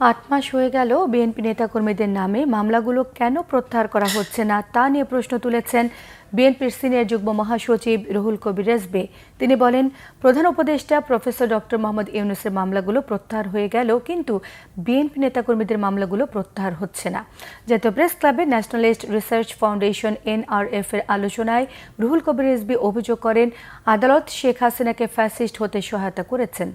৮ মাস হয়ে গেল বিএনপি নেতাকর্মীদের নামে মামলাগুলো কেন প্রত্যাহার করা হচ্ছে না তা নিয়ে প্রশ্ন তুলেছেন বিএনপির সিনিয়র যুগ্ম মহাসচিব রুহুল কবির রেজভী। তিনি বলেন, প্রধান উপদেষ্টা প্রফেসর ডক্টর মোহাম্মদ ইউনূসের মামলাগুলো প্রত্যাহার হয়ে গেল, কিন্তু বিএনপি নেতাকর্মীদের মামলাগুলো প্রত্যাহার হচ্ছে না। জাতীয় প্রেস ক্লাবে ন্যাশনালিস্ট রিসার্চ ফাউন্ডেশন NRF এর আলোচনায় রুহুল কবির রেজভী অভিযোগ করেন, আদালত শেখ হাসিনাকে ফ্যাসিস্ট হতে সহায়তা করেছেন।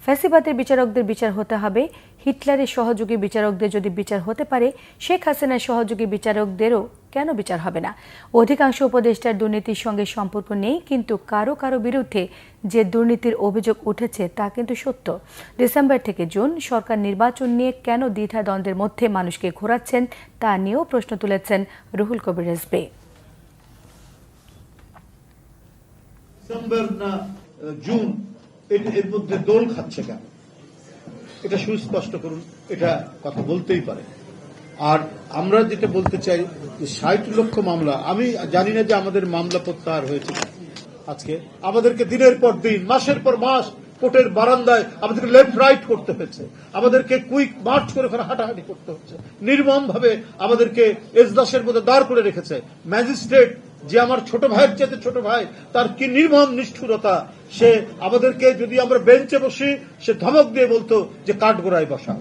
ফ্যাসিবাদের বিচারকদের বিচার হতে হবে। হিটলারের সহযোগী বিচারকদের যদি বিচার হতে পারে, শেখ হাসিনার সহযোগী বিচারকদেরও কেন বিচার হবে না? অধিকাংশ উপদেষ্টার দুর্নীতির সঙ্গে সম্পর্ক নেই, কিন্তু কারো কারো বিরুদ্ধে যে দুর্নীতির অভিযোগ উঠেছে তা কিন্তু সত্য। ডিসেম্বর থেকে জুন সরকার নির্বাচন নিয়ে কেন দ্বিধাদ্বন্দ্বের মধ্যে মানুষকে ঘোরাচ্ছেন তা নিয়েও প্রশ্ন তুলেছেন রুহুল কবির রেজভী। ডিসেম্বর না জুন, এর মধ্যে দোল খাচ্ছে কেন? এটা সুস্পষ্ট করুন। এটা কথা বলতেই পারে। আর আমরা যেটা বলতে চাই যে ৬০ লক্ষ মামলা, আমি জানি না যে আমাদের মামলা প্রত্যাহার হয়েছে আজকে। আমাদেরকে দিনের পর দিন, মাসের পর মাস কোর্টের বারান্দায় আমাদেরকে লেফট রাইট করতে হয়েছে, আমাদেরকে কুইক মার্চ করে ওখানে হাঁটাহাঁটি করতে হচ্ছে, নির্মম ভাবে আমাদেরকে এজলাসের মধ্যে দাঁড় করে রেখেছে। ম্যাজিস্ট্রেট যে আমার ছোট ভাইয়ের চেয়ে ছোট ভাই, তার কি নির্মম নিষ্ঠুরতা! সে আমাদেরকে, যদি আমরা বেঞ্চে বসি, সে ধমক দিয়ে বলতো যে কাঠগড়ায় বসা।